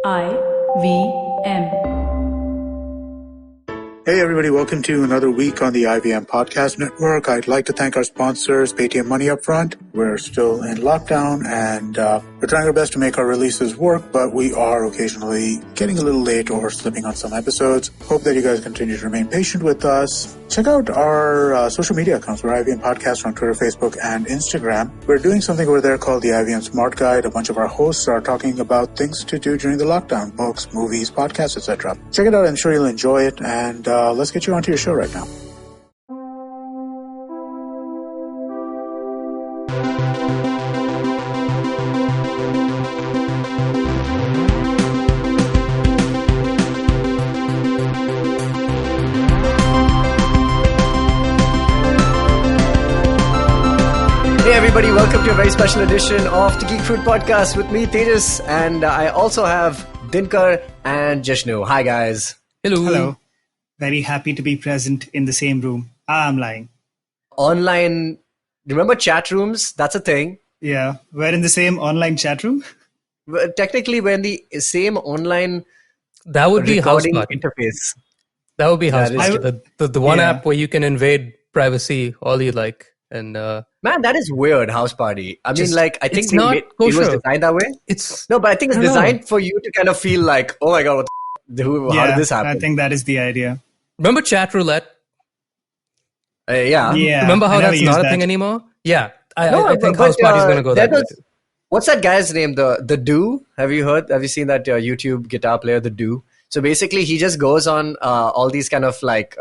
IVM. Hey everybody, welcome to another week on the IVM Podcast Network. I'd like to thank our sponsors, Paytm Money Upfront. We're still in lockdown and we're trying our best to make our releases work, but we are occasionally getting a little late or slipping on some episodes. Hope that you guys continue to remain patient with us. Check out our social media accounts. We're IVM Podcast on Twitter, Facebook, and Instagram. We're doing something over there called the IVM Smart Guide. A bunch of our hosts are talking about things to do during the lockdown, books, movies, podcasts, etc. Check it out. I'm sure you'll enjoy it. And let's get you onto your show right now. Hey everybody, welcome to a very special edition of the Geek Podcast with me, Tejas, and I also have Dinkar and Jashnu. Hi guys. Hello. Very happy to be present in the same room. I'm lying. Online, remember chat rooms? That's a thing. Yeah, we're in the same online chat room. Technically, we're in the same online that would be recording house party interface. That would be house party. The one app where you can invade privacy all you like. And man, that is weird. House party. I mean, like, I think it was designed that way. But I think it's designed for you to kind of feel like, oh my god, how did this happen? I think that is the idea. Remember chat roulette? Yeah. Remember how that's not a thing anymore? Yeah. I think house party's going to go that way. What's that guy's name? The Do? Have you heard? Have you seen that YouTube guitar player, The Do? So basically, he just goes on all these kind of like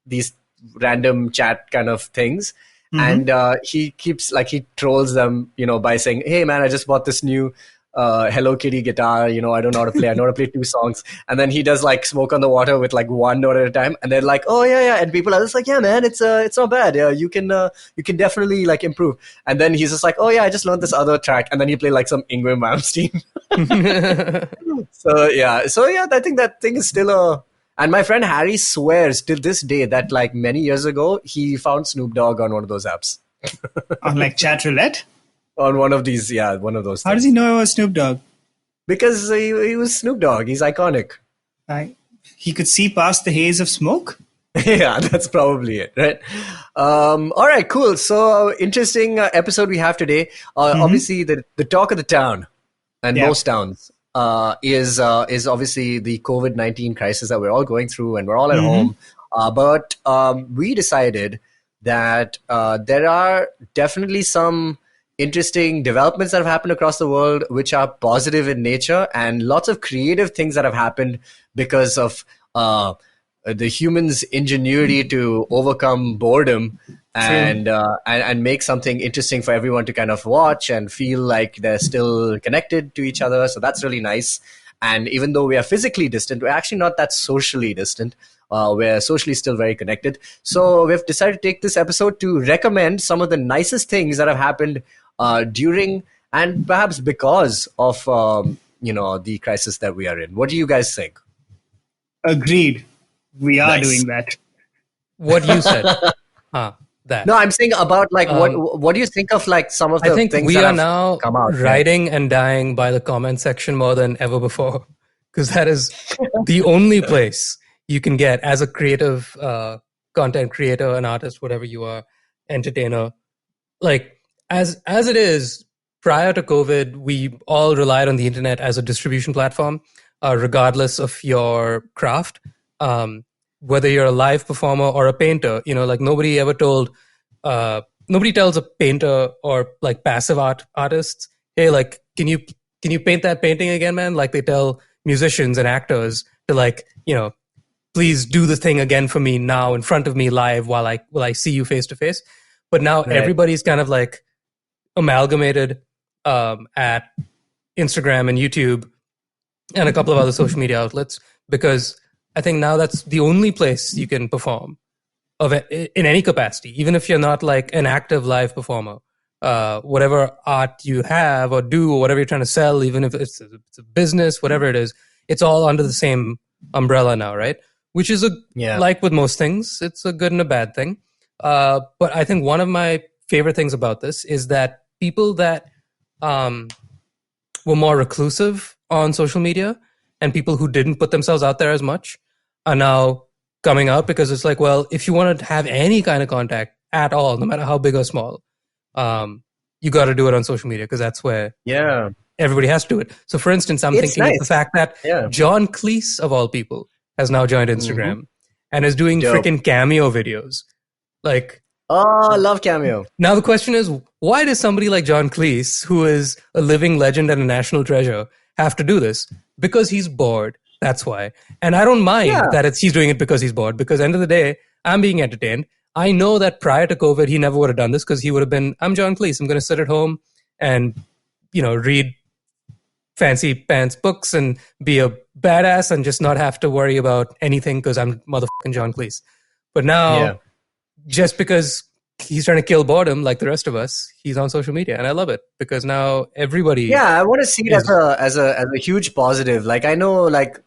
these random chat kind of things. Mm-hmm. And he keeps he trolls them, by saying, "Hey man, I just bought this new Hello Kitty guitar. I don't know how to play. I know how to play 2 songs." And then he does Smoke on the Water with 1 note at a time. And they're like, "Oh yeah." And people are just like, "Yeah man, it's not bad. Yeah, you can definitely improve." And then he's just like, "Oh yeah, I just learned this other track." And then he played some Ingrid Malmsteen. So yeah, I think that thing is still And my friend Harry swears till this day that many years ago, he found Snoop Dogg on one of those apps. On chat roulette? On one of these, one of those things. How does he know it was Snoop Dogg? Because he was Snoop Dogg. He's iconic. He could see past the haze of smoke? Yeah, that's probably it, right? All right, cool. So interesting episode we have today. Obviously, the talk of the town and most towns. Is obviously the COVID-19 crisis that we're all going through, and we're all at home. But we decided that there are definitely some interesting developments that have happened across the world which are positive in nature, and lots of creative things that have happened because of the humans' ingenuity to overcome boredom and make something interesting for everyone to kind of watch and feel like they're still connected to each other. So that's really nice. And even though we are physically distant, we're actually not that socially distant. We're socially still very connected. So we've decided to take this episode to recommend some of the nicest things that have happened during and perhaps because of the crisis that we are in. What do you guys think? Agreed. We are doing that. What you said. That. No, I'm saying about what do you think of some of the things that have come out? I think we are now riding and dying by the comment section more than ever before, because that is the only place you can get as a creative content creator, an artist, whatever you are, entertainer. As it is, prior to COVID, we all relied on the internet as a distribution platform, regardless of your craft. Whether you're a live performer or a painter, nobody ever nobody tells a painter or passive artists, hey, can you paint that painting again, man? They tell musicians and actors to please do the thing again for me now in front of me live while I see you face to face. But now everybody's kind of amalgamated at Instagram and YouTube and a couple of other social media outlets, because I think now that's the only place you can perform in any capacity, even if you're not an active live performer. Whatever art you have or do or whatever you're trying to sell, even if it's a business, whatever it is, it's all under the same umbrella now, right? Which is like with most things, it's a good and a bad thing. But I think one of my favorite things about this is that people that were more reclusive on social media, and people who didn't put themselves out there as much are now coming out, because it's like, well, if you want to have any kind of contact at all, no matter how big or small, you got to do it on social media, because that's where everybody has to do it. So, for instance, I'm thinking of the fact that John Cleese, of all people, has now joined Instagram and is doing freaking cameo videos. Like, oh, I love Cameo. Now the question is, why does somebody like John Cleese, who is a living legend and a national treasure, have to do this? Because he's bored. That's why. And I don't mind that he's doing it because he's bored, because end of the day, I'm being entertained. I know that prior to COVID, he never would have done this, because he would have been, I'm John Cleese. I'm going to sit at home and, read fancy pants books and be a badass and just not have to worry about anything, because I'm motherfucking John Cleese. But now, just because he's trying to kill boredom like the rest of us, he's on social media, and I love it, because now everybody. Yeah, I want to see it as a huge positive. Like, I know, like,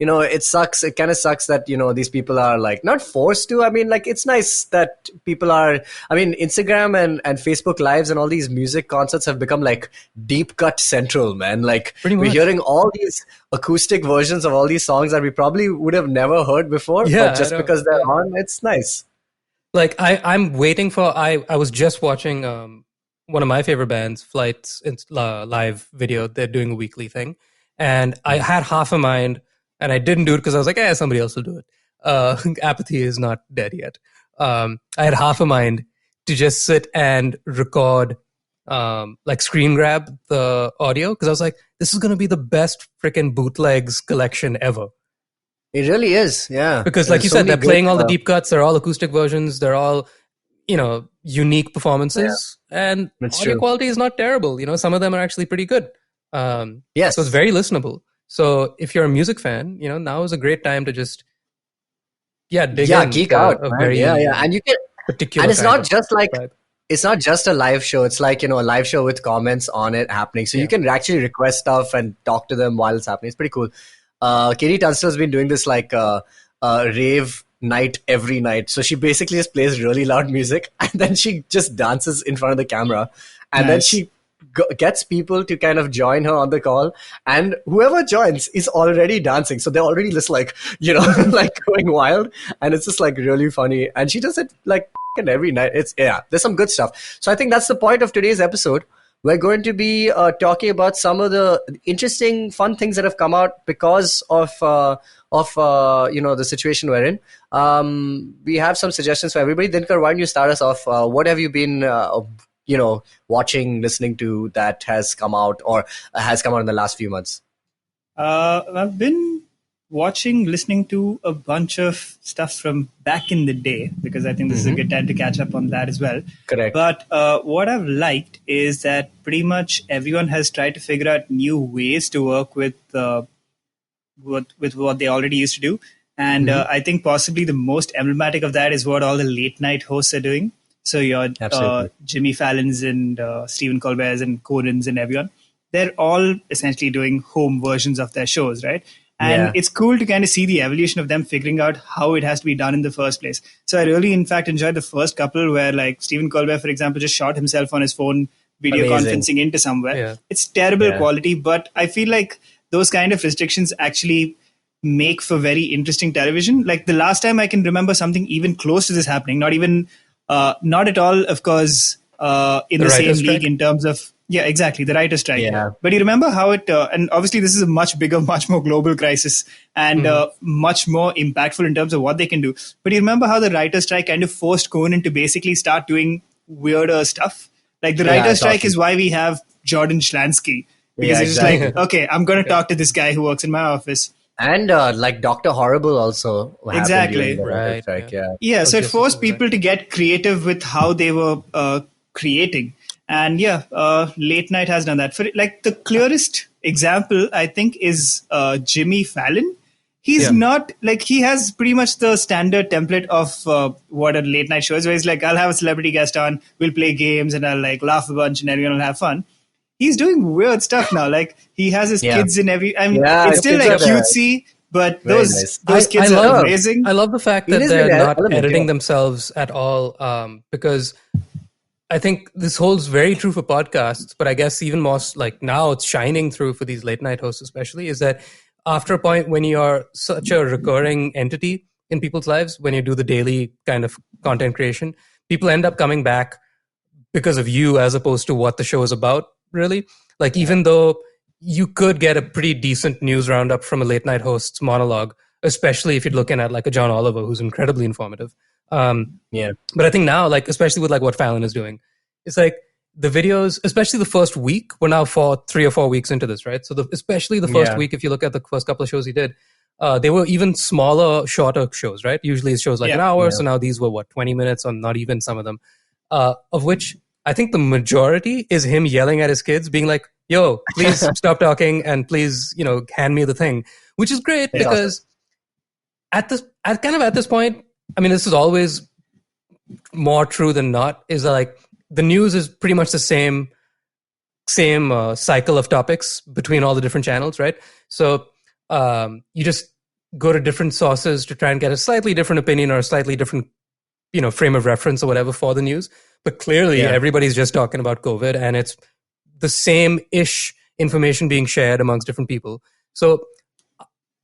it sucks. It kind of sucks that these people are like not forced to. I mean, like, it's nice that people are. I mean, Instagram and Facebook Lives and all these music concerts have become like deep cut central, man. Like, we're hearing all these acoustic versions of all these songs that we probably would have never heard before, but just because they're on, it's nice. Like, I'm waiting for. I was just watching one of my favorite bands, Flight's live video. They're doing a weekly thing, and I had half a mind. And I didn't do it because I was like, somebody else will do it. Apathy is not dead yet. I had half a mind to just sit and record, like screen grab the audio, because I was like, this is going to be the best freaking bootlegs collection ever. It really is, yeah. Because like you said, they're playing all the deep cuts. They're all acoustic versions. They're all, unique performances. Yeah, and audio quality is not terrible. Some of them are actually pretty good. Yes. So it's very listenable. So if you're a music fan, now is a great time to just dig in, geek out. Very and you can particular. And it's not just like it's not just a live show. It's like a live show with comments on it happening. So you can actually request stuff and talk to them while it's happening. It's pretty cool. Katie Tunstall's been doing this like rave night every night. So she basically just plays really loud music and then she just dances in front of the camera, and then she gets people to kind of join her on the call, and whoever joins is already dancing, so they're already just like like going wild, and it's just like really funny. And she does it like every night. There's some good stuff. So I think that's the point of today's episode. We're going to be talking about some of the interesting, fun things that have come out because of the situation we're in. We have some suggestions for everybody. Dinkar, why don't you start us off? What have you been watching, listening to that has come out or has come out in the last few months? I've been watching, listening to a bunch of stuff from back in the day, because I think this is a good time to catch up on that as well. Correct. But what I've liked is that pretty much everyone has tried to figure out new ways to work with what they already used to do. And I think possibly the most emblematic of that is what all the late night hosts are doing. So your Jimmy Fallon's and Stephen Colbert's and Conan's and everyone, they're all essentially doing home versions of their shows, right? And it's cool to kind of see the evolution of them figuring out how it has to be done in the first place. So I really, in fact, enjoyed the first couple where like Stephen Colbert, for example, just shot himself on his phone video conferencing into somewhere. Yeah. It's terrible quality, but I feel like those kind of restrictions actually make for very interesting television. Like the last time I can remember something even close to this happening, not at all, of course, in the same league in terms of, exactly, the writer's strike. Yeah. But you remember how it, and obviously this is a much bigger, much more global crisis and much more impactful in terms of what they can do. But you remember how the writer's strike kind of forced Conan to basically start doing weirder stuff? Like the writer's strike is why we have Jordan Schlansky. Because it's just like, okay, I'm going to talk to this guy who works in my office. And like Dr. Horrible also. Exactly. Right. Yeah, so it forced people to get creative with how they were creating. And late night has done that. For like the clearest example, I think, is Jimmy Fallon. He's not like, he has pretty much the standard template of what a late night show is, where he's like, I'll have a celebrity guest on, we'll play games and I'll like laugh a bunch and everyone will have fun. He's doing weird stuff now. Like he has his kids in every. I mean, it's still like cutesy, but those kids are amazing. I love the fact that they're not editing themselves at all, because I think this holds very true for podcasts, but I guess even more like now it's shining through for these late night hosts, especially, is that after a point when you're such a recurring entity in people's lives, when you do the daily kind of content creation, people end up coming back because of you as opposed to what the show is about, really. Like, even though you could get a pretty decent news roundup from a late night host's monologue, especially if you're looking at like a John Oliver, who's incredibly informative. But I think now, like, especially with like what Fallon is doing, it's like the videos, especially the first week, we're now 3 or 4 weeks into this, right? So especially the first week, if you look at the first couple of shows he did, they were even smaller, shorter shows, right? Usually it shows like an hour. So now these were 20 minutes or not even some of them, of which I think the majority is him yelling at his kids, being like, yo, please stop talking and please, hand me the thing, which is great because at this point, I mean, this is always more true than not, is that like the news is pretty much the same cycle of topics between all the different channels, right? So you just go to different sources to try and get a slightly different opinion or a slightly different, frame of reference or whatever for the news. But clearly everybody's just talking about COVID and it's the same-ish information being shared amongst different people. So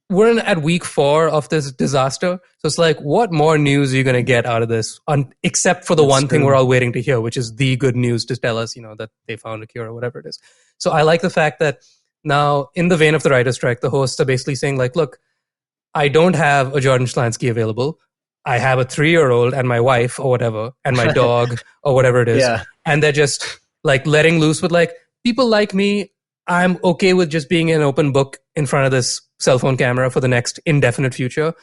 we're at week 4 of this disaster. So it's like, what more news are you going to get out of this? Except for the one thing we're all waiting to hear, which is the good news to tell us, that they found a cure or whatever it is. So I like the fact that now, in the vein of the writer's strike, the hosts are basically saying like, look, I don't have a Jordan Schlansky available. I have a 3-year-old and my wife or whatever, and my dog or whatever it is. And they're just like letting loose with like, people like me. I'm okay with just being an open book in front of this cell phone camera for the next indefinite future.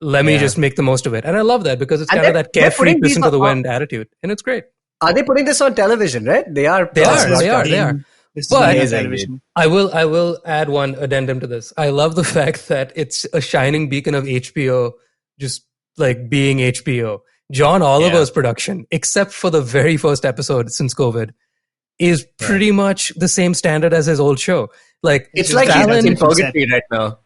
Let me just make the most of it. And I love that because it's kind of that carefree, listen to the wind attitude. And it's great. Are they putting this on television, right? They are. They are. But I will add one addendum to this. I love the fact that it's a shining beacon of HBO, just like being HBO. John Oliver's production, except for the very first episode since COVID, is pretty much the same standard as his old show. Like, it's like Fallon in purgatory right now.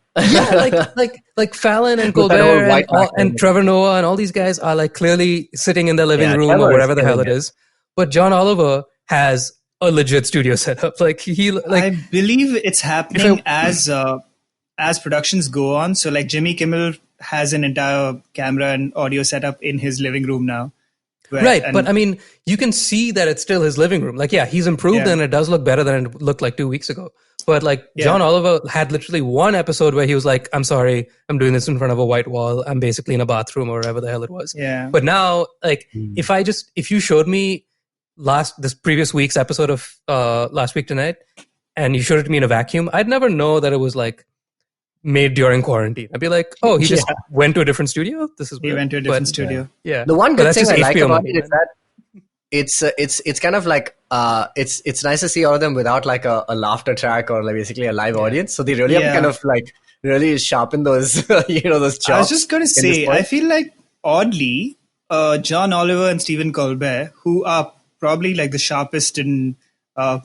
like Fallon and Colbert and Trevor Noah and all these guys are like clearly sitting in their living room or whatever the hell it is. But John Oliver has a legit studio setup. Like I believe it's happening as productions go on. So like Jimmy Kimmel has an entire camera and audio setup in his living room now. But I mean, you can see that it's still his living room. Like, he's improved and it does look better than it looked like 2 weeks ago. But like John Oliver had literally one episode where he was like, I'm sorry, I'm doing this in front of a white wall. I'm basically in a bathroom or wherever the hell it was. Yeah. But now, like, if you showed me this previous week's episode of Last Week Tonight and you showed it to me in a vacuum, I'd never know that it was like made during quarantine. I'd be like, oh, he just went to a different studio? This is weird. He went to a different studio. Yeah. The one good thing I like about it is that it's kind of like it's nice to see all of them without like a laughter track or like basically a live audience. So they really have kind of like really sharpen those those chops. I was just gonna say, I feel like oddly, John Oliver and Stephen Colbert, who are probably like the sharpest and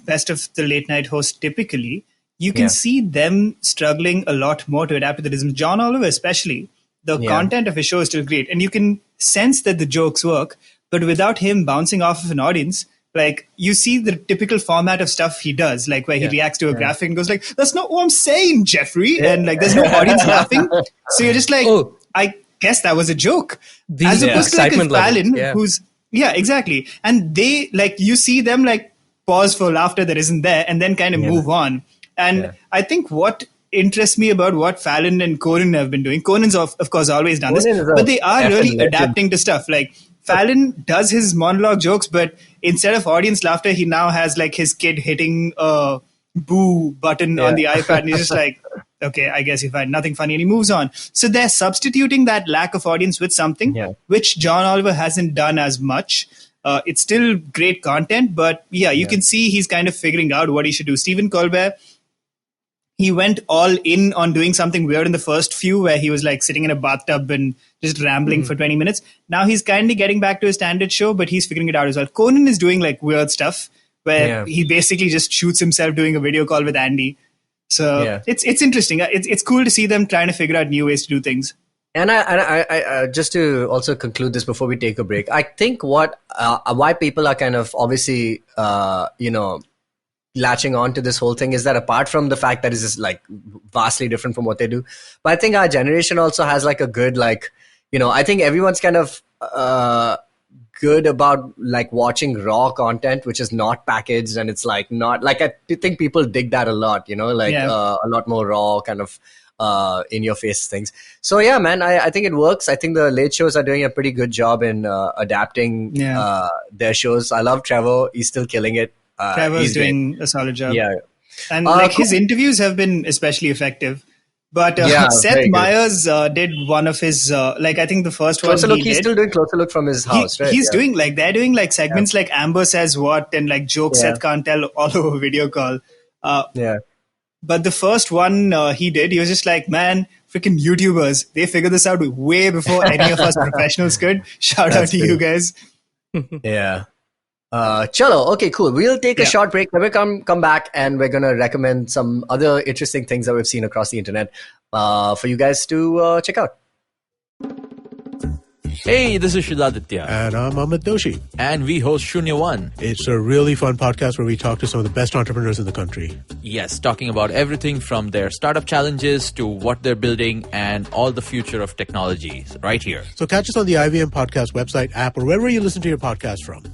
best of the late night hosts typically, you can see them struggling a lot more to adapt to the rhythm. John Oliver especially, the content of his show is still great. And you can sense that the jokes work, but without him bouncing off of an audience, like you see the typical format of stuff he does, like where he reacts to a graphic and goes like, that's not what I'm saying, Jeffrey. And like, there's no audience laughing. So you're just like, I guess that was a joke. As opposed to like Fallon, who's, exactly. And they like, you see them like pause for laughter that isn't there and then kind of move on. And I think what interests me about what Fallon and Conan have been doing, Conan's of course always done this, but they are really adapting to stuff. Like Fallon does his monologue jokes, but instead of audience laughter, he now has like his kid hitting a boo button on the iPad and he's just like, okay, I guess you find nothing funny, and he moves on. So they're substituting that lack of audience with something which John Oliver hasn't done as much. It's still great content, but you can see he's kind of figuring out what he should do. Stephen Colbert, he went all in on doing something weird in the first few where he was like sitting in a bathtub and just rambling for 20 minutes. Now he's kind of getting back to his standard show, but he's figuring it out as well. Conan is doing like weird stuff where he basically just shoots himself doing a video call with Andy. So it's interesting. It's cool to see them trying to figure out new ways to do things. And I just to also conclude this before we take a break, I think why people are kind of obviously, latching on to this whole thing is that apart from the fact that it's just like vastly different from what they do, but I think our generation also has like a good, like, I think everyone's kind of good about like watching raw content, which is not packaged, and it's like not like, I think people dig that a lot, a lot more raw kind of in your face things. So yeah, man, I think it works. I think the late shows are doing a pretty good job in adapting their shows. I love Trevor. He's still killing it. Trevor's doing a solid job. Yeah. And his interviews have been especially effective. But Seth Meyers did one of his, I think the first Closer one Look, he's still doing Closer Look from his house, right? He's doing they're doing like segments like Amber Says What and like jokes Seth can't tell all over video call. But the first one he did, he was just like, man, freaking YouTubers, they figured this out way before any of us professionals could. Shout out to you guys. Yeah. Chalo, okay, cool. We'll take a short break. When we come back, and we're going to recommend some other interesting things that we've seen across the internet for you guys to check out. Hey, this is Shridaditya. And I'm Amit Doshi. And we host Shunya One. It's a really fun podcast where we talk to some of the best entrepreneurs in the country. Yes, talking about everything from their startup challenges to what they're building and all the future of technologies right here. So catch us on the IVM Podcast website, app, or wherever you listen to your podcast from.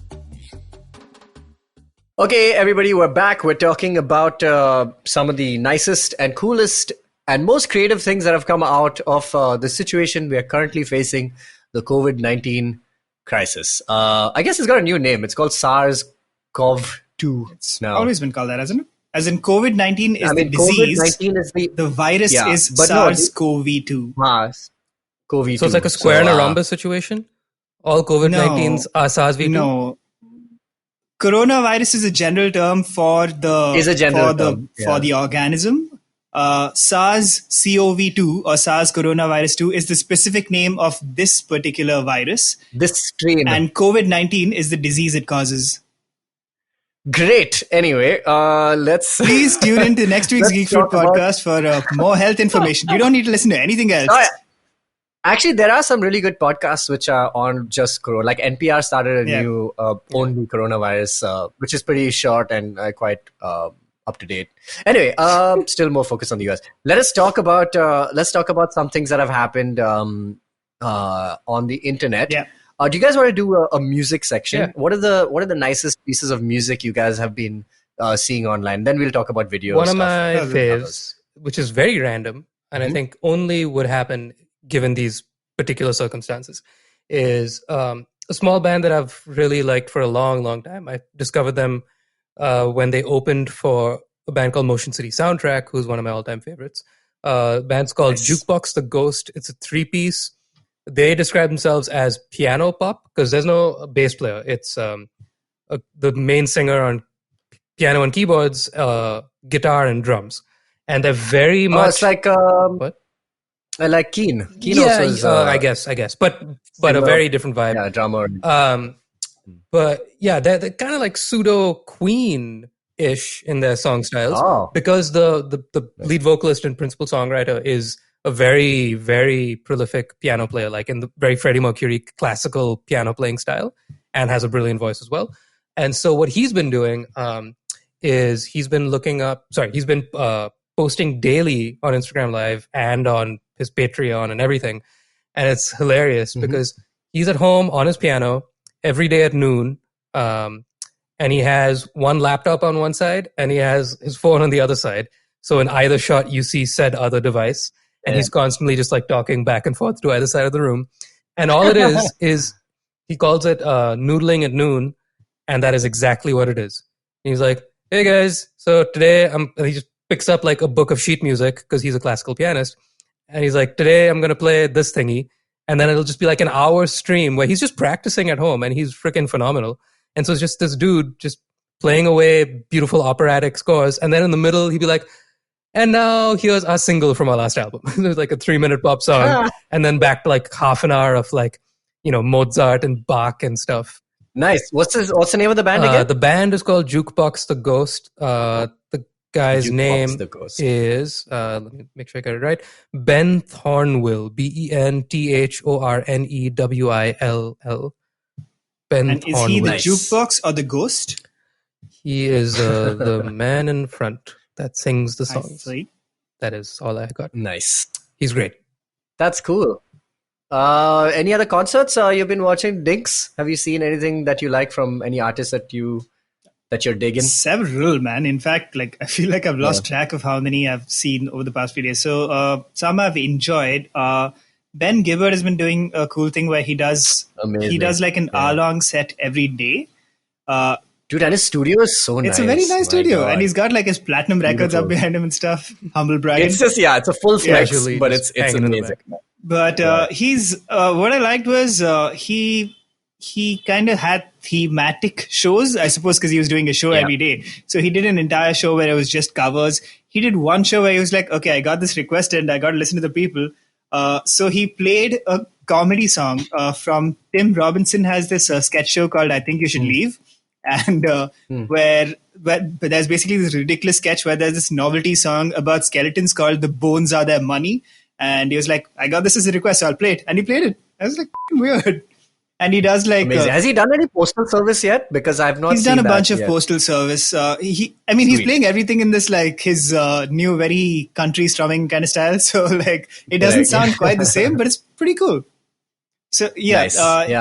Okay, everybody, we're back. We're talking about some of the nicest and coolest and most creative things that have come out of the situation we are currently facing, the COVID-19 crisis. I guess it's got a new name. It's called SARS-CoV-2. It's always been called that, hasn't it? As in COVID-19 is the disease. COVID-19 is the virus is SARS-CoV-2. SARS-CoV-2. So it's like a square and a rhombus situation? All COVID-19s are SARS-CoV-2? No. Coronavirus is a general term for the organism. SARS-CoV-2 or SARS coronavirus 2 is the specific name of this particular virus. This strain. And COVID-19 is the disease it causes. Great. Anyway, let's... Please tune into next week's Geek Fruit podcast for more health information. You don't need to listen to anything else. Actually, there are some really good podcasts which are on just corona. Like NPR started a new only coronavirus, which is pretty short and quite up to date. Anyway, still more focused on the US. Let's talk about some things that have happened on the internet. Yeah. Do you guys want to do a music section? Yeah. What are the nicest pieces of music you guys have been seeing online? Then we'll talk about videos. One of my faves, which is very random, and I think only would happen given these particular circumstances, is a small band that I've really liked for a long, long time. I discovered them when they opened for a band called Motion City Soundtrack, who's one of my all-time favorites. Band's called Jukebox the Ghost. It's a 3-piece. They describe themselves as piano pop because there's no bass player. It's the main singer on piano and keyboards, guitar and drums. And they're very much... it's like... what? I like Keen. Keen also is... I guess. But a very different vibe. Yeah, drummer. But yeah, they're kind of like pseudo Queen-ish in their song styles because the lead vocalist and principal songwriter is a very, very prolific piano player, like in the very Freddie Mercury classical piano playing style, and has a brilliant voice as well. And so what he's been doing is he's been posting daily on Instagram Live and on his Patreon and everything. And it's hilarious because he's at home on his piano every day at noon. And he has one laptop on one side and he has his phone on the other side. So in either shot, you see said other device. And he's constantly just like talking back and forth to either side of the room. And all it is he calls it noodling at noon. And that is exactly what it is. And he's like, hey guys, so today he just picks up like a book of sheet music because he's a classical pianist. And he's like, today I'm going to play this thingy. And then it'll just be like an hour stream where he's just practicing at home and he's freaking phenomenal. And so it's just this dude just playing away beautiful operatic scores. And then in the middle, he'd be like, and now here's our single from our last album. There's like a 3-minute pop song. And then back to like half an hour of like, Mozart and Bach and stuff. Nice. What's the name of the band again? The band is called Jukebox the Ghost. The guy's Jukebox name the Ghost. is, let me make sure I got it right, Ben Thornwill, BenThornewIll. Ben And is he the Thornwill. jukebox or the ghost? He is the man in front that sings the I songs. see. That is all I got. Nice. He's great. That's cool. Any other concerts you've been watching? Dinks, have you seen anything that you like from any artists that you're digging? Several, man. In fact, like I feel like I've lost track of how many I've seen over the past few days. So some I've enjoyed. Ben Gibbard has been doing a cool thing where he does like an hour-long set every day. Dude, and his studio is so nice. It's a very nice studio, and he's got like his platinum records up behind him and stuff. Humble brag. It's just it's a full flex, Casually but just it's hanging in the amazing. back. But he's what I liked was he kind of had thematic shows, I suppose, because he was doing a show every day. So he did an entire show where it was just covers. He did one show where he was like, okay, I got this request and I got to listen to the people. So he played a comedy song from Tim Robinson has this sketch show called I Think You Should Leave. And where there's basically this ridiculous sketch where there's this novelty song about skeletons called The Bones Are Their Money. And he was like, I got this as a request, so I'll play it. And he played it. I was like, weird. And he does like... Has he done any postal service yet? Because I've not seen that. He's done a bunch of postal service. He's playing everything in this like his new very country strumming kind of style. So like it doesn't sound quite the same, but it's pretty cool. So yeah,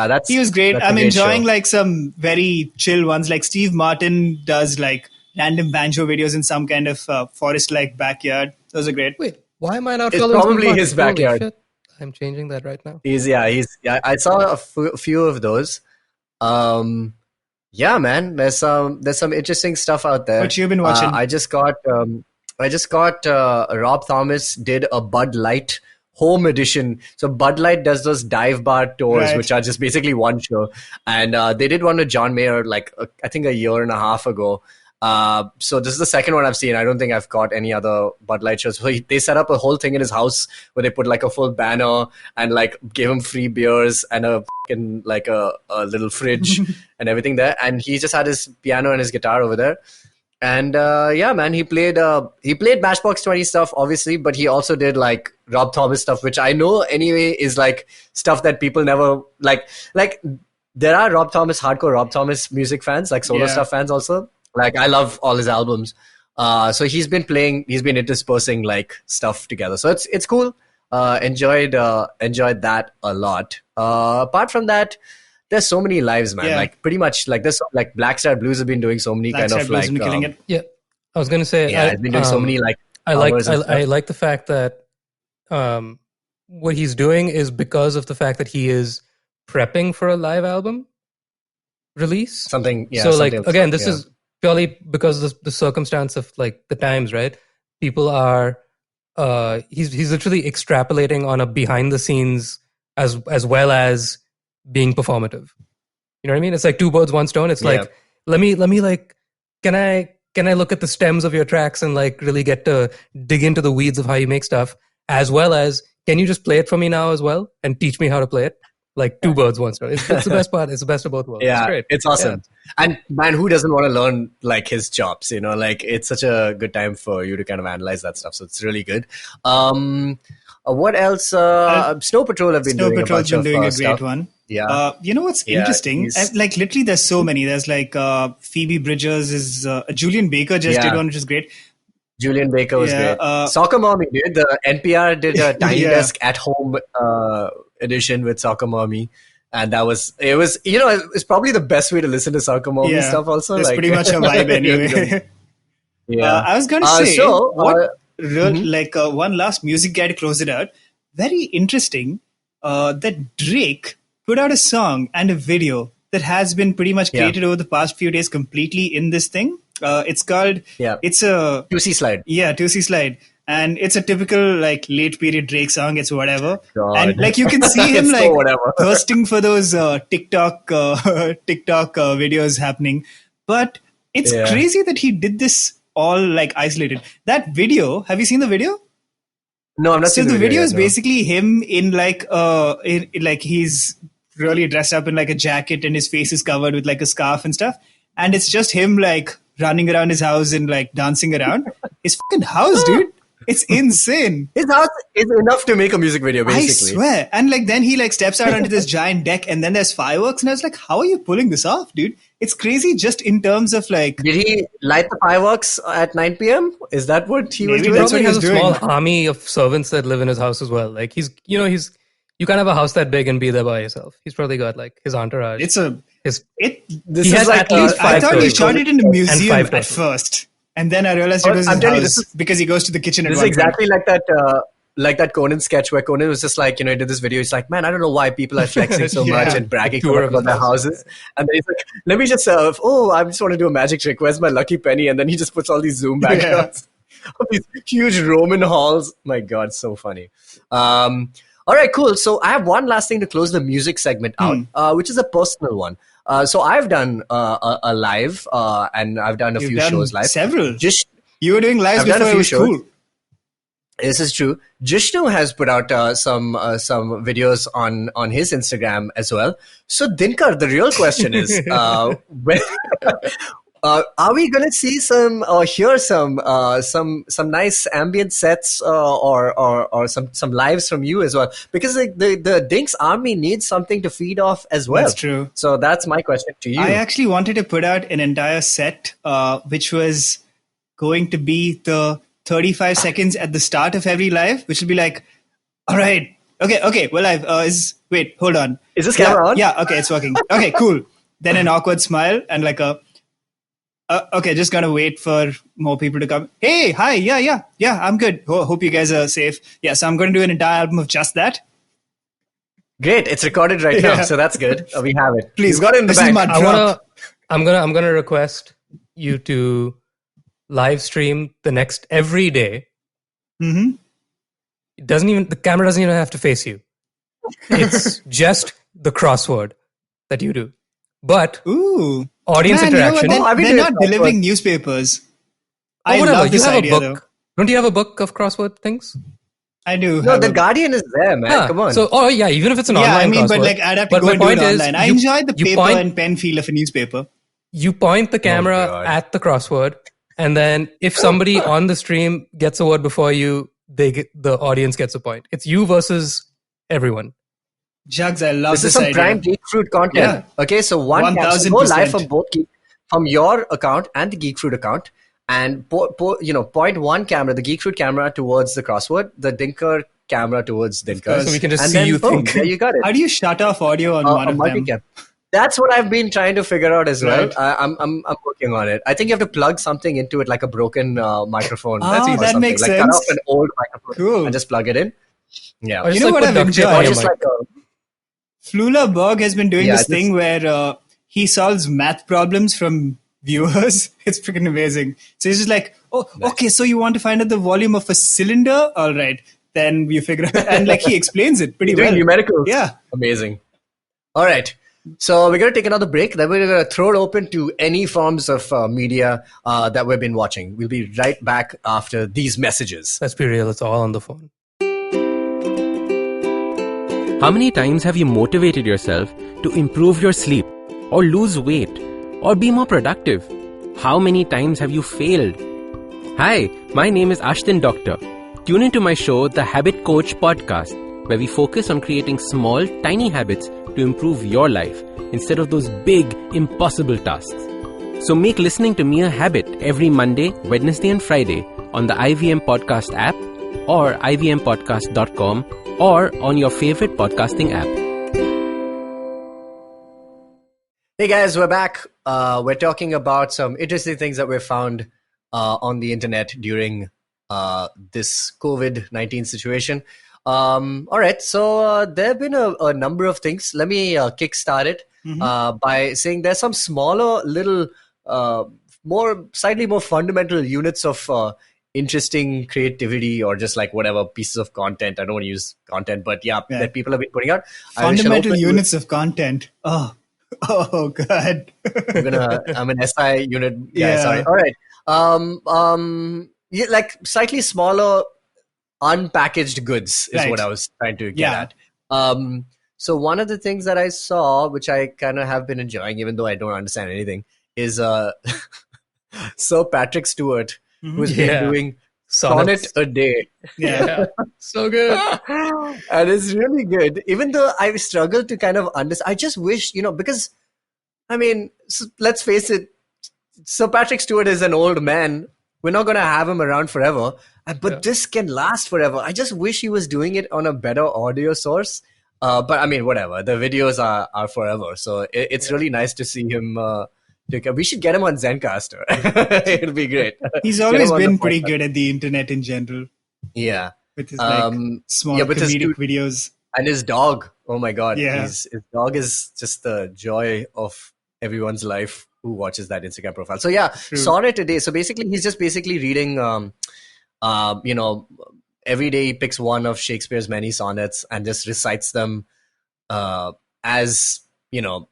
nice. He was great. I'm great enjoying like some very chill ones. Like Steve Martin does like random banjo videos in some kind of forest-like backyard. Those are great. Wait, why am I not It's following probably Steve his Martin? Holy backyard. shit. I'm changing that right now. I saw a few of those. Man, there's some interesting stuff out there. What you been watching? I just got Rob Thomas did a Bud Light home edition. So Bud Light does those dive bar tours, which are just basically one show. And they did one with John Mayer like I think a year and a half ago. So this is the second one I've seen. I don't think I've got any other Bud Light shows. So they set up a whole thing in his house where they put like a full banner and like gave him free beers and a little fridge and everything there. And he just had his piano and his guitar over there. And man, he played Matchbox 20 stuff obviously, but he also did like Rob Thomas stuff, which I know anyway is like stuff that people never like. There are hardcore Rob Thomas music fans, like solo stuff fans also. Like I love all his albums. So he's been interspersing like stuff together. So it's cool. Enjoyed that a lot. Apart from that, there's so many lives, man. Like pretty much like this, like Black Star Blues have been doing so many Black kind Star of Blues like. killing it. Yeah, I was gonna say. It's been doing so many like. I like the fact that what he's doing is because of the fact that he is prepping for a live album release. Something. Yeah. So something like again, this is purely because of the circumstance of like the times, right? People are he's literally extrapolating on a behind the scenes as well as being performative. You know what I mean? It's like two birds, one stone. It's like let me like can I look at the stems of your tracks and like really get to dig into the weeds of how you make stuff, as well as can you just play it for me now as well and teach me how to play it? Like two birds, one stone. It's the best part. It's the best of both worlds. Yeah, it's great. It's awesome. Yeah. And man, who doesn't want to learn like his chops? You know, like it's such a good time for you to kind of analyze that stuff. So it's really good. What else? Snow Patrol have been Snow doing Patrol's a bunch been doing of a great stuff. one. Yeah. You know what's interesting? Like literally, there's so many. There's like Phoebe Bridgers is Julian Baker just did one, which is great. Julian Baker was great. Soccer Mommy, dude. The NPR did a Tiny Desk at Home edition with Soccer Mommy. And it's probably the best way to listen to Soccer Mommy stuff also. It's like, pretty much a vibe anyway. I was going to say, one last music guy to close it out. Very interesting that Drake put out a song and a video that has been pretty much created over the past few days completely in this thing. It's called, it's a 2C Slide. Yeah, 2C Slide. And it's a typical like late period Drake song. It's whatever. God. And like you can see him like thirsting for those TikTok videos happening. But it's crazy that he did this all like isolated. That video, have you seen the video? No, I'm not seen the video. So the video is basically him in like like he's really dressed up in like a jacket and his face is covered with like a scarf and stuff. And it's just him like running around his house and like dancing around. His fucking house, dude. It's insane. His house is enough to make a music video, basically. I swear. And like then he like steps out onto this giant deck and then there's fireworks and I was like, how are you pulling this off, dude? It's crazy just in terms of like... Did he light the fireworks at 9 p.m.? Is that what he was Maybe doing? that's what He he has was a doing. small army of servants that live in his house as well. Like you can't have a house that big and be there by yourself. He's probably got like his entourage. This He is has like at least I five thought he toys. shot it in a And museum five at toys. first. And then I realized it was I'm his telling you, house because he goes to the kitchen at This is one point. exactly like that Conan sketch where Conan was just like, he did this video. He's like, man, I don't know why people are flexing so Yeah. much and bragging so Tour much of about their the house. houses. And then he's like, let me just, I just want to do a magic trick. Where's my lucky penny? And then he just puts all these Zoom backgrounds of these huge Roman halls. My God, so funny. All right, cool. So I have one last thing to close the music segment out, which is a personal one. So I've done a live, and I've done a You've few done shows live. several. Just You were doing lives I've done a before it few was shows. cool. This is true. Jishnu has put out some videos on his Instagram as well. So Dinkar, the real question is, when, are we going to see some or hear some nice ambient sets or some lives from you as well? Because the Dinks army needs something to feed off as well. That's true. So that's my question to you. I actually wanted to put out an entire set, which was going to be the 35 seconds at the start of every live, which will be like, all right, okay, well, wait, hold on. Is this camera on? Yeah, okay, it's working. Okay, cool. Then an awkward smile and like okay, just gonna wait for more people to come. Hey, hi, yeah, I'm good. Hope you guys are safe. Yeah, so I'm going to do an entire album of just that. Great, it's recorded right now, so that's good. We have it. Please, You've got it in the this is bank. my drop. I'm gonna request you to live stream the next every day. Mm-hmm. The camera doesn't even have to face you. It's just the crossword that you do. But Ooh. audience Man, you know what? interaction. They're not delivering newspapers. I whatever. love this you have idea, a though. book. Don't you have a book of crossword things? I do. No, have the a- Guardian is there, man. Come on. So, yeah, even if it's an Yeah, online I mean, but crossword. like I'd have to But go my and do it point is, online. I you- enjoy the you paper point- and pen feel of a newspaper. You point the camera God. at the crossword, and then if somebody on the stream gets a word before you, the audience gets a point. It's you versus everyone. Jugs, I love This this is some idea. prime Geek Fruit content. Yeah. Okay, so one so 1000%. go live from both from your account and the Geek Fruit account, and point one camera, the Geek Fruit camera towards the crossword, the Dinker camera towards Dinker. So we can just and see then, you boom, think. There you got it. How do you shut off audio on one A of them? multicam. That's what I've been trying to figure out as well. Right. I'm working on it. I think you have to plug something into it, like a broken microphone. Ah, or that something. makes Cut sense. off an old microphone Cool. and just plug it in. Yeah. Or just You know like what put I've duct tape enjoyed? on Or your just mic. like Flula Berg has been doing Yeah, this this- thing where he solves math problems from viewers. It's freaking amazing. So he's just like, okay, so you want to find out the volume of a cylinder? All right. Then you figure out. And like he explains it pretty doing well. numericals. Yeah. Amazing. All right. So we're going to take another break. Then we're going to throw it open to any forms of media that we've been watching. We'll be right back after these messages. Let's be real, it's all on the phone. How many times have you motivated yourself to improve your sleep or lose weight or be more productive? How many times have you failed? Hi, my name is Ashton Doctor. Tune into my show, The Habit Coach Podcast, where we focus on creating small, tiny habits to improve your life instead of those big, impossible tasks. So make listening to me a habit every Monday, Wednesday and Friday on the IVM Podcast app or ivmpodcast.com or on your favorite podcasting app. Hey guys, we're back. We're talking about some interesting things that we've found on the internet during this COVID-19 situation. All right, so there have been a number of things. Let me kickstart it by saying there's some smaller, little, slightly more fundamental units of interesting creativity or just like whatever pieces of content. I don't want to use content, but yeah, that people have been putting out. Fundamental units of content. Oh God. I'm an SI unit guy. Yeah. Sorry. All right. Yeah, like slightly smaller, unpackaged goods is Right. what I was trying to get Yeah. at. So one of the things that I saw, which I kind of have been enjoying, even though I don't understand anything, is Sir Patrick Stewart, who's been Yeah. doing Sonnets. sonnet a day. Yeah. So good. And it's really good. Even though I struggle to kind of understand, I just wish, because, I mean, let's face it, Sir Patrick Stewart is an old man. We're not going to have him around forever. But this can last forever. I just wish he was doing it on a better audio source. But I mean, whatever. The videos are forever. So it's really nice to see him. We should get him on Zencaster. It'll be great. He's always been pretty good at the internet in general. Yeah. With his small with comedic videos. And his dog. Oh my God. Yeah. His dog is just the joy of everyone's life who watches that Instagram profile. So yeah, Sonnet today. So basically, he's just reading, every day he picks one of Shakespeare's many sonnets and just recites them as,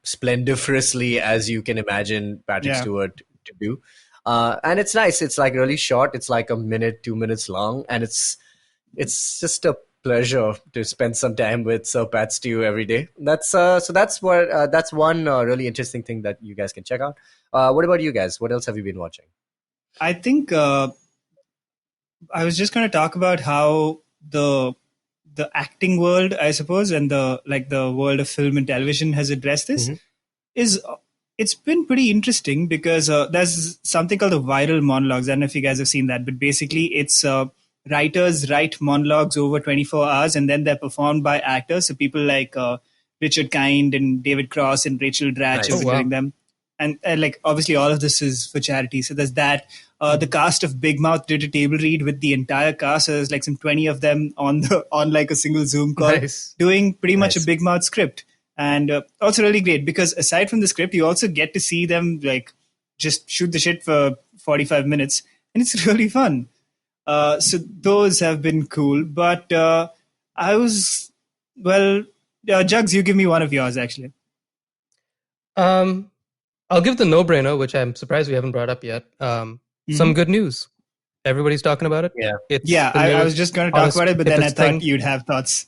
splendiferously as you can imagine Patrick Stewart to do. And it's nice. It's like really short. It's like 1 minute, 2 minutes long. And it's just a pleasure to spend some time with Sir Pat Stew every day. That's one really interesting thing that you guys can check out. What about you guys? What else have you been watching? I think I was just going to talk about how the acting world, I suppose, and the world of film and television has addressed this. It's been pretty interesting because there's something called the viral monologues. I don't know if you guys have seen that, but basically it's writers write monologues over 24 hours and then they're performed by actors. So people like Richard Kind and David Cross and Rachel Dratch have been doing them. And like obviously all of this is for charity. So there's that. The cast of Big Mouth did a table read with the entire cast. So there's like some 20 of them on like a single Zoom call doing pretty much a Big Mouth script. And also really great because aside from the script, you also get to see them like just shoot the shit for 45 minutes. And it's really fun. So those have been cool. But Jugs, you give me one of yours actually. I'll give the no-brainer, which I'm surprised we haven't brought up yet. Some good news. Everybody's talking about it. Yeah. I was just going to talk about it, but then I thought you'd have thoughts.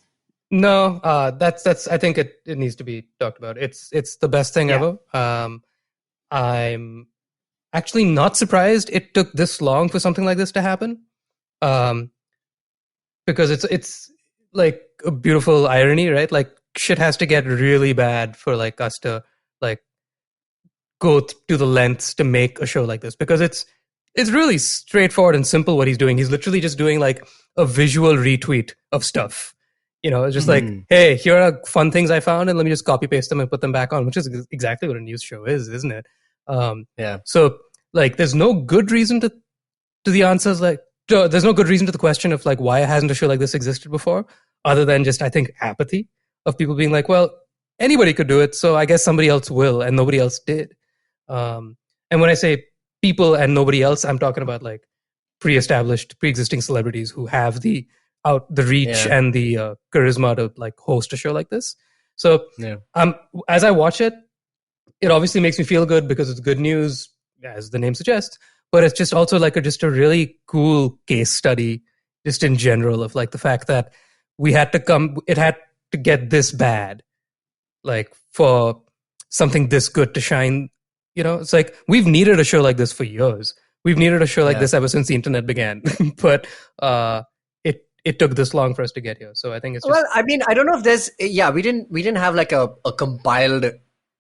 No, that's. I think it needs to be talked about. It's the best thing ever. I'm actually not surprised it took this long for something like this to happen. Because it's like a beautiful irony, right? Like shit has to get really bad for like us to like go to the lengths to make a show like this, because it's really straightforward and simple what he's doing. He's literally just doing like a visual retweet of stuff. It's just like, hey, here are fun things I found, and let me just copy paste them and put them back on, which is exactly what a news show is, isn't it? So like, there's no good reason to the answers. Like, there's no good reason to the question of like, why hasn't a show like this existed before, other than just, I think, apathy of people being like, well, anybody could do it, so I guess somebody else will, and nobody else did. And when I say people and nobody else, I'm talking about like pre-existing celebrities who have the reach and the charisma to like host a show like this. So as I watch it, it obviously makes me feel good because it's good news, as the name suggests. But it's just also like just a really cool case study, just in general, of like the fact that it had to get this bad, like for something this good to shine. It's like we've needed a show like this for years. We've needed a show like this ever since the internet began. But it took this long for us to get here. So I think it's just... Well, I mean, I don't know if there's... Yeah, we didn't have like a compiled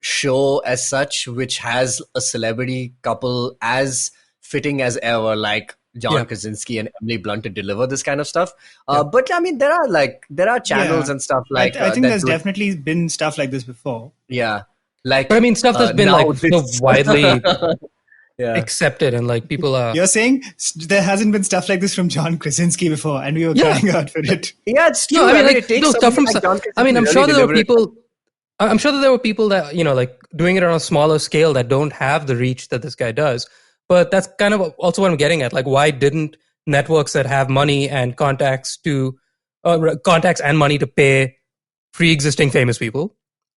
show as such, which has a celebrity couple as fitting as ever, like John Krasinski and Emily Blunt, to deliver this kind of stuff. But I mean, there are channels and stuff like... I think there's definitely been stuff like this before. Yeah. Like, but I mean, stuff that's been like so widely accepted, and like people are... You're saying there hasn't been stuff like this from John Krasinski before, and we were crying out for it. Yeah, it's true. No, I mean, like, it takes stuff from... like John Krasinski. I mean, I'm really sure that there were people... I'm sure that there were people that, like doing it on a smaller scale that don't have the reach that this guy does. But that's kind of also what I'm getting at. Like, why didn't networks that have money and contacts and money to pay pre-existing famous people,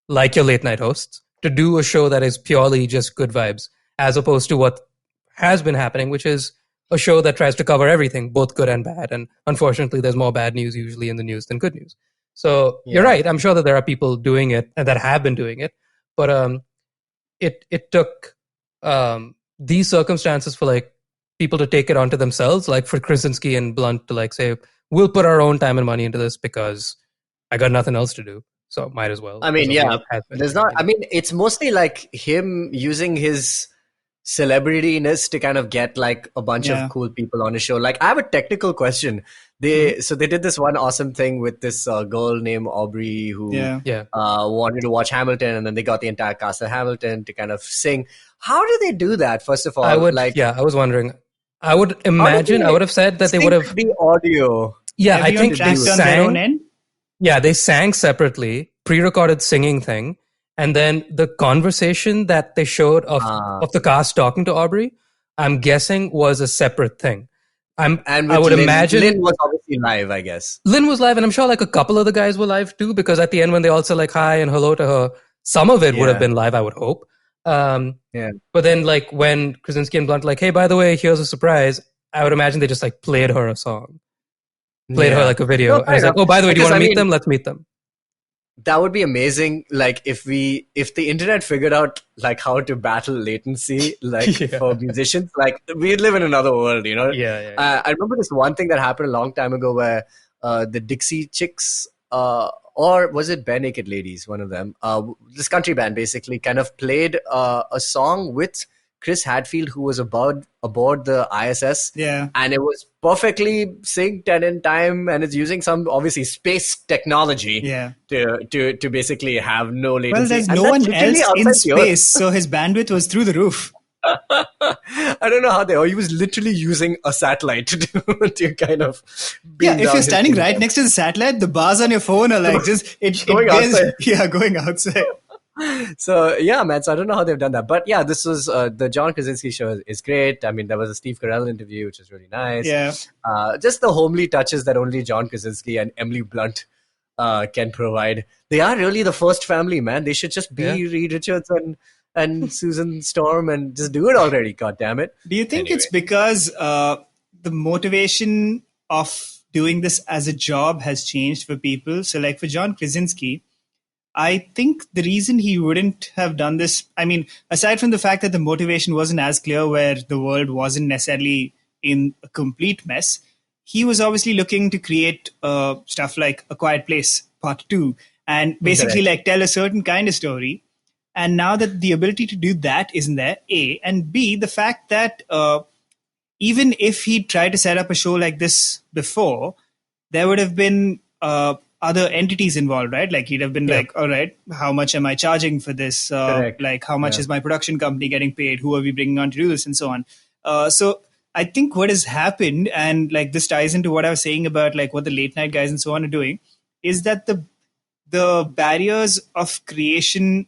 like your late night hosts, to do a show that is purely just good vibes, as opposed to what has been happening, which is a show that tries to cover everything, both good and bad. And unfortunately, there's more bad news usually in the news than good news. So you're right. I'm sure that there are people doing it and that have been doing it, but it took these circumstances for like people to take it onto themselves, like for Krasinski and Blunt to like say, we'll put our own time and money into this because I got nothing else to do, so might as well. I mean, yeah, there's not. I mean, it's mostly like him using his celebrityness to kind of get like a bunch of cool people on his show. Like, I have a technical question. They did this one awesome thing with this girl named Aubrey who wanted to watch Hamilton, and then they got the entire cast of Hamilton to kind of sing. How do they do that? First of all, I was wondering. I would imagine I would have said that they would have the audio. Yeah, I think they on their own end? Yeah, they sang separately, pre-recorded singing thing, and then the conversation that they showed of the cast talking to Aubrey, I'm guessing was a separate thing. I would imagine Lynn was obviously live, I guess. Lynn was live, and I'm sure like a couple of the guys were live too, because at the end when they all said like hi and hello to her, some of it would have been live, I would hope. But then like when Krasinski and Blunt like, hey, by the way, here's a surprise, I would imagine they just like played her a song. Played her like a video. No, and it's like, oh, by the way, do you want to meet them? Let's meet them. That would be amazing. Like if the internet figured out like how to battle latency, like for musicians, like we'd live in another world, you know? I remember this one thing that happened a long time ago where the Dixie Chicks, or was it Bare Naked Ladies, one of them, this country band basically kind of played a song with Chris Hadfield, who was aboard the ISS. Yeah. And it was perfectly synced and in time, and it's using some obviously space technology to basically have no latency. Well, there's no one else in space, so his bandwidth was through the roof. I don't know how he was literally using a satellite to kind of if you're standing right next to the satellite, the bars on your phone are like going outside. Yeah, going outside. So yeah, man. So I don't know how they've done that, but yeah, this was the John Krasinski show is great. I mean, there was a Steve Carell interview, which is really nice. Yeah, just the homely touches that only John Krasinski and Emily Blunt can provide. They are really the first family, man. They should just be Reed Richards and Susan Storm and just do it already. God damn it! Do you think it's because the motivation of doing this as a job has changed for people? So, like for John Krasinski, I think the reason he wouldn't have done this, I mean, aside from the fact that the motivation wasn't as clear, where the world wasn't necessarily in a complete mess, he was obviously looking to create stuff like A Quiet Place Part 2 and basically like tell a certain kind of story. And now that the ability to do that isn't there, A, and B, the fact that even if he tried to set up a show like this before, there would have been other entities involved, right? Like he'd have been like, all right, how much am I charging for this? Like how much is my production company getting paid? Who are we bringing on to do this? And so on. So I think what has happened, and like this ties into what I was saying about like what the late night guys and so on are doing, is that the barriers of creation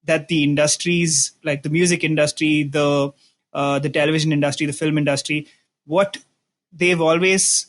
that the industries, like the music industry, the television industry, the film industry, what they've always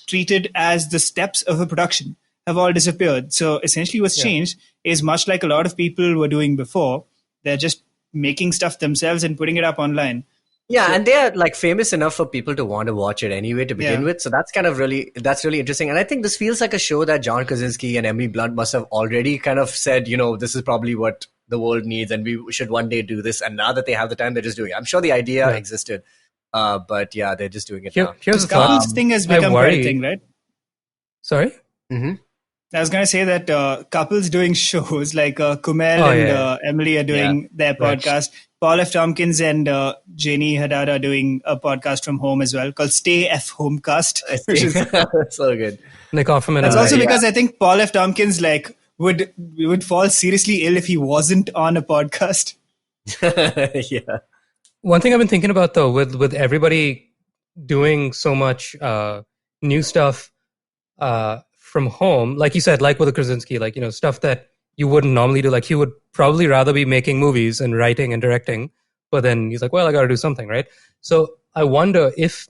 treated as the steps of a production have all disappeared. So essentially what's changed is much like a lot of people were doing before. They're just making stuff themselves and putting it up online. Yeah, and they're like famous enough for people to want to watch it anyway to begin with. So that's really interesting. And I think this feels like a show that John Krasinski and Emily Blunt must have already kind of said, you know, this is probably what the world needs and we should one day do this. And now that they have the time, they're just doing it. I'm sure the idea existed. But yeah, they're just doing it now. Here's the couples thing has become quite a thing, right? Sorry? Mm-hmm. I was going to say that couples doing shows like Kumail and Emily are doing their podcast. Paul F. Tompkins and Janie Haddad are doing a podcast from home as well called Stay F Homecast. Which is so good. Nick Offerman. That's also because I think Paul F. Tompkins like would fall seriously ill if he wasn't on a podcast. Yeah. One thing I've been thinking about though, with everybody doing so much new stuff from home, like you said, like with Krasinski, like, you know, stuff that you wouldn't normally do. Like he would probably rather be making movies and writing and directing, but then he's like, well, I got to do something, right? So I wonder if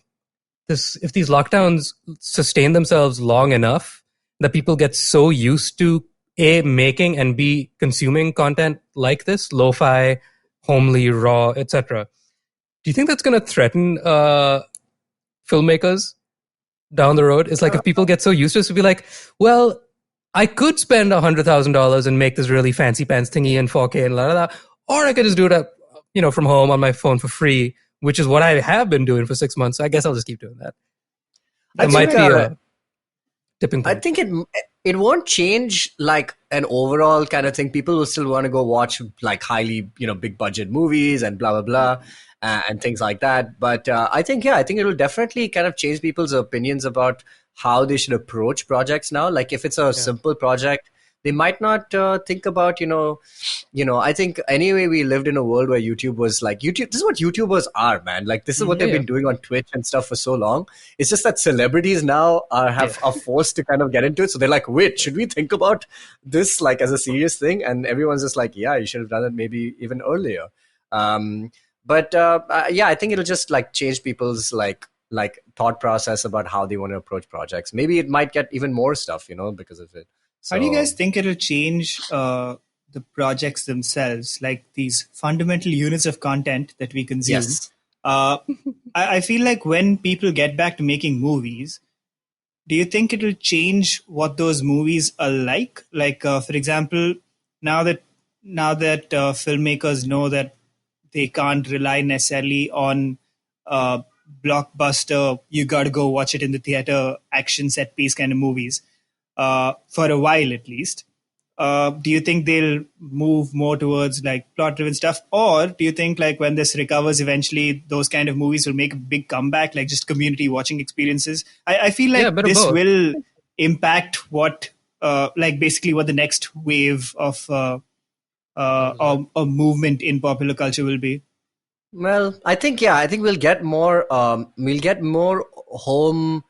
these lockdowns sustain themselves long enough that people get so used to A, making and B, consuming content like this, lo-fi, homely, raw, etc. Do you think that's going to threaten filmmakers down the road? It's like if people get so used to it, to be like, well, I could spend $100,000 and make this really fancy pants thingy in 4K and la la la, or I could just do it from home on my phone for free, which is what I have been doing for 6 months. So I guess I'll just keep doing that. It might be a tipping point. I think it won't change like an overall kind of thing. People will still want to go watch like highly, big budget movies and blah, blah, blah, and things like that. But I think it'll definitely kind of change people's opinions about how they should approach projects now. Like if it's a simple project, they might not think about, I think anyway, we lived in a world where YouTube was like, this is what YouTubers are, man. Like this is what they've been doing on Twitch and stuff for so long. It's just that celebrities now are forced to kind of get into it. So they're like, wait, should we think about this like as a serious thing? And everyone's just like, yeah, you should have done it maybe even earlier. But I think it'll just like change people's like thought process about how they want to approach projects. Maybe it might get even more stuff, because of it. So, how do you guys think it'll change the projects themselves, like these fundamental units of content that we consume? Yes. I feel like when people get back to making movies, do you think it'll change what those movies are like? Like, for example, now that filmmakers know that they can't rely necessarily on blockbuster, you got to go watch it in the theater, action set piece kind of movies. For a while at least. Do you think they'll move more towards like plot-driven stuff? Or do you think like when this recovers eventually, those kind of movies will make a big comeback, like just community watching experiences? I feel like this will impact what, like basically what the next wave of a movement in popular culture will be. Well, I think we'll get more home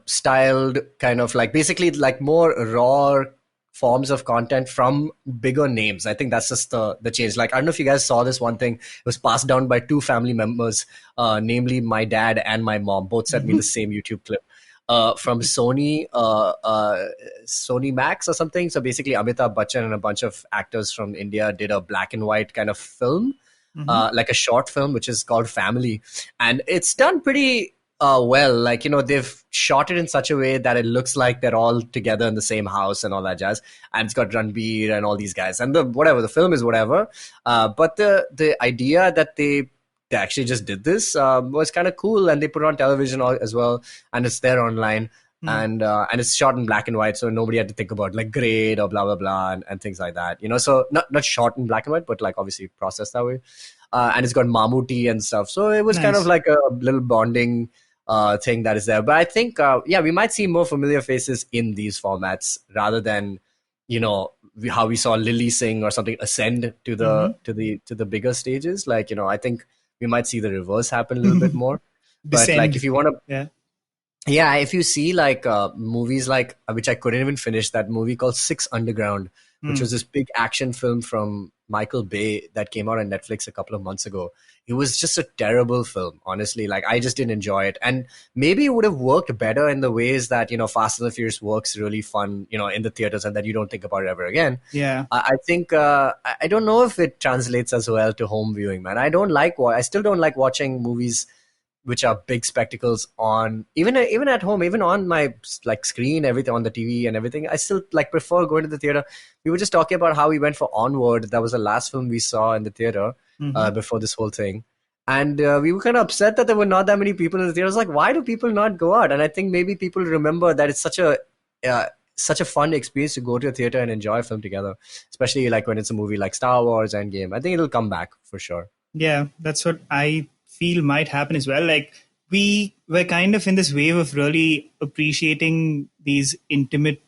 styled kind of like basically like more raw forms of content from bigger names. I think that's just the change. Like I don't know if you guys saw this one thing. It was passed down by two family members, namely my dad and my mom. Both sent me the same YouTube clip from Sony Max or something. So basically Amitabh Bachchan and a bunch of actors from India did a black and white kind of film, like a short film, which is called Family. And it's done pretty well, like, they've shot it in such a way that it looks like they're all together in the same house and all that jazz. And it's got Ranbir and all these guys. And the film is whatever. But the idea that they actually just did this was kind of cool. And they put it on television as well. And it's there online. And it's shot in black and white. So nobody had to think about like grade or blah, blah, blah and things like that. So not shot in black and white, but like obviously processed that way. And it's got Mammootty and stuff. So it was kind of like a little bonding thing that is there. But I think, we might see more familiar faces in these formats rather than, how we saw Lily Singh or something ascend to the bigger stages. Like, I think we might see the reverse happen a little bit more. But like, if you want to, if you see like movies like, which I couldn't even finish, that movie called Six Underground, which was this big action film from Michael Bay that came out on Netflix a couple of months ago. It was just a terrible film, honestly. Like, I just didn't enjoy it. And maybe it would have worked better in the ways that, Fast and the Furious works really fun, in the theaters and that you don't think about it ever again. Yeah. I think, I don't know if it translates as well to home viewing, man. I still don't like watching movies which are big spectacles on, even at home, even on my like screen, everything on the TV and everything. I still like prefer going to the theater. We were just talking about how we went for Onward. That was the last film we saw in the theater before this whole thing. And we were kind of upset that there were not that many people in the theater. I was like, why do people not go out? And I think maybe people remember that it's such a fun experience to go to a theater and enjoy a film together, especially like when it's a movie like Star Wars Endgame. I think it'll come back for sure. Yeah, that's what I feel might happen as well. Like we were kind of in this wave of really appreciating these intimate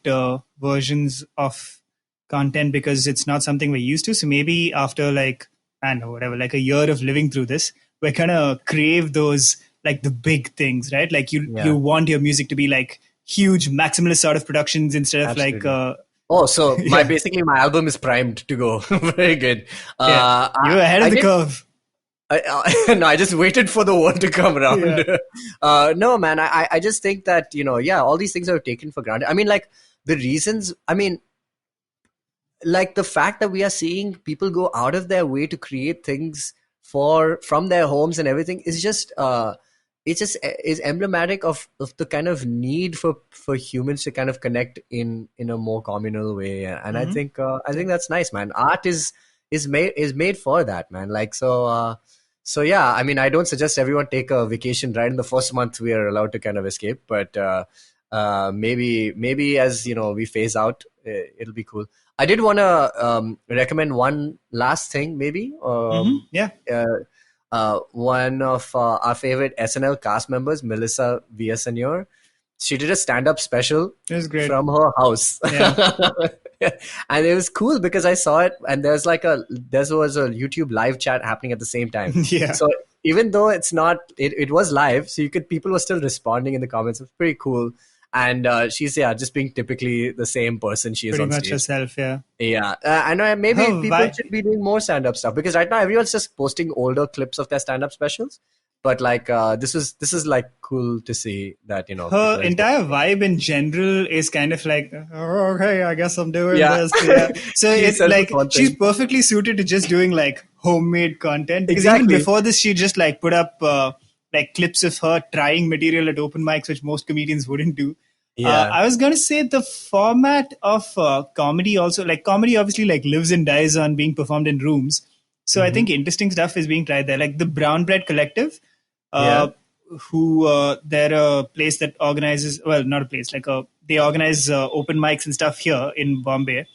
versions of content because it's not something we're used to. So maybe after like, I don't know, whatever, like a year of living through this, we're kind of crave those, like the big things, right? Like you want your music to be like huge maximalist sort of productions instead of Absolutely. like, basically my album is primed to go. Very good. You're ahead of the curve. I just waited for the one to come around. Yeah. No, man, I just think that, all these things are taken for granted. I mean, like the reasons, like the fact that we are seeing people go out of their way to create things from their homes and everything is just, is emblematic of the kind of need for humans to kind of connect in a more communal way. And I think that's nice, man. Art is is made for that, man. Like, so yeah, I mean, I don't suggest everyone take a vacation right in the first month we are allowed to kind of escape, but maybe as we phase out, it'll be cool. I did want to recommend one last thing, maybe. One of our favorite SNL cast members, Melissa Villaseñor, she did a stand-up special from her house. Yeah. And it was cool because I saw it, and there was a YouTube live chat happening at the same time. Yeah. So even though it was live, so people were still responding in the comments. It was pretty cool. And she's just being typically the same person she is pretty on much stage. herself. Yeah. I know maybe people should be doing more stand-up stuff, because right now everyone's just posting older clips of their stand-up specials. But like this is like cool to see that her entire vibe in general is kind of like, oh, okay, I guess I'm doing this. Yeah. So it's like she's perfectly suited to just doing like homemade content. Because even before this, she just like put up like clips of her trying material at open mics, which most comedians wouldn't do. Yeah. I was gonna say the format of comedy also, like comedy obviously like lives and dies on being performed in rooms. So I think interesting stuff is being tried there, like the Brown Bread Collective. Who they're a place that organizes, well, not a place, like they organize open mics and stuff here in Bombay.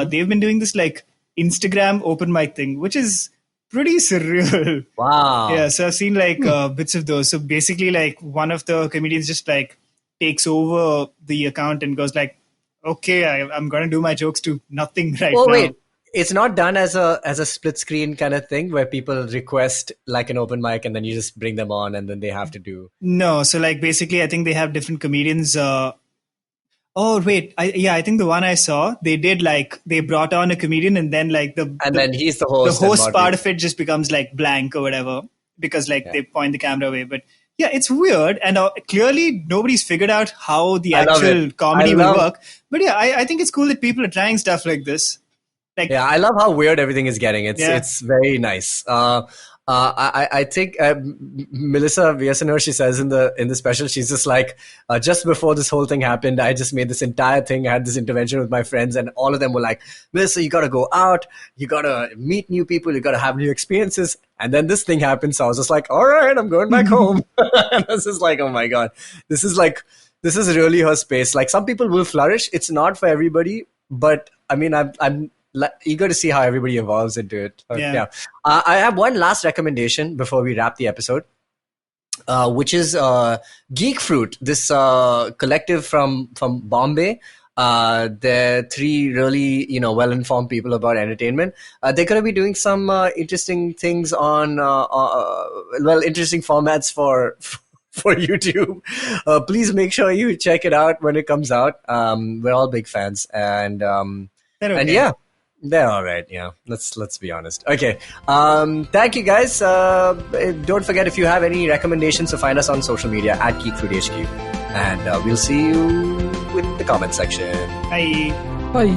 They've been doing this like Instagram open mic thing, which is pretty surreal. Wow. Yeah, so I've seen like bits of those. So basically like one of the comedians just like takes over the account and goes like, okay, I'm going to do my jokes to nothing right now. Wait. It's not done as a split screen kind of thing where people request like an open mic and then you just bring them on and then they have to do. No, so like basically I think they have different comedians. I think the one I saw, they did like they brought on a comedian and then like then he's the host. The host part of it just becomes like blank or whatever because like they point the camera away. But yeah, it's weird and clearly nobody's figured out how the actual comedy will work. But yeah, I think it's cool that people are trying stuff like this. Like, yeah, I love how weird everything is getting. It's very nice. I think Melissa Villaseñor, she says in the special, she's just like, just before this whole thing happened, I just made this entire thing. I had this intervention with my friends, and all of them were like, Melissa, you got to go out, you got to meet new people, you got to have new experiences. And then this thing happened, so I was just like, all right, I'm going back home. And I was just like, oh my god, this is really her space. Like some people will flourish. It's not for everybody, but I mean, I'm eager to see how everybody evolves into it. I have one last recommendation before we wrap the episode, which is Geek Fruit, this collective from Bombay. They're three really well-informed people about entertainment. They're going to be doing some interesting things on interesting formats for YouTube. Please make sure you check it out when it comes out. We're all big fans, and yeah. They're all right, yeah. Let's be honest. Okay. Thank you, guys. Don't forget, if you have any recommendations, to find us on social media at GeekFruitHQ. And we'll see you in the comment section. Bye. Bye.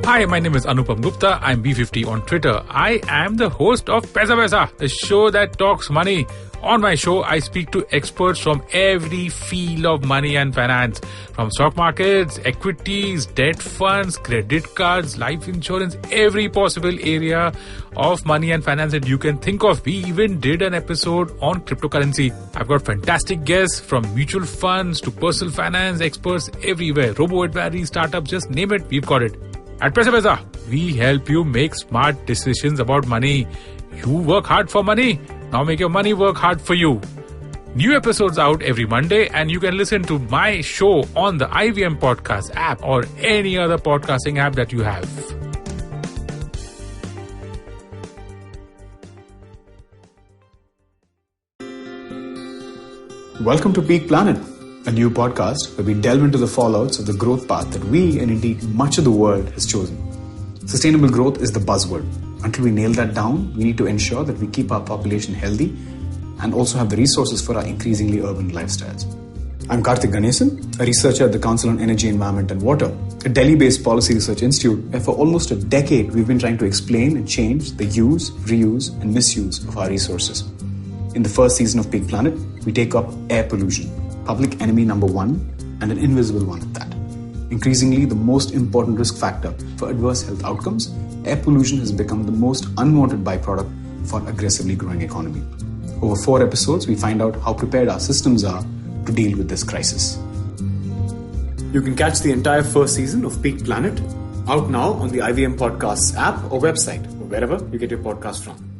Hi, my name is Anupam Gupta. I'm B50 on Twitter. I am the host of Paisa Paisa, the show that talks money. On my show, I speak to experts from every field of money and finance, from stock markets, equities, debt funds, credit cards, life insurance, every possible area of money and finance that you can think of. We even did an episode on cryptocurrency. I've got fantastic guests from mutual funds to personal finance experts everywhere. Robo-advisory, startups, just name it, we've got it. At Paisa Paisa, we help you make smart decisions about money. You work hard for money. Now make your money work hard for you. New episodes out every Monday, and you can listen to my show on the IVM Podcast app or any other podcasting app that you have. Welcome to Peak Planet, a new podcast where we delve into the fallouts of the growth path that we, and indeed much of the world, has chosen. Sustainable growth is the buzzword. Until we nail that down, we need to ensure that we keep our population healthy and also have the resources for our increasingly urban lifestyles. I'm Karthik Ganesan, a researcher at the Council on Energy, Environment and Water, a Delhi-based policy research institute where for almost a decade we've been trying to explain and change the use, reuse and misuse of our resources. In the first season of Peak Planet, we take up air pollution, public enemy number one and an invisible one at that. Increasingly, the most important risk factor for adverse health outcomes, air pollution has become the most unwanted byproduct for aggressively growing economy. Over 4 episodes, we find out how prepared our systems are to deal with this crisis. You can catch the entire first season of Peak Planet out now on the IVM Podcasts app or website, or wherever you get your podcast from.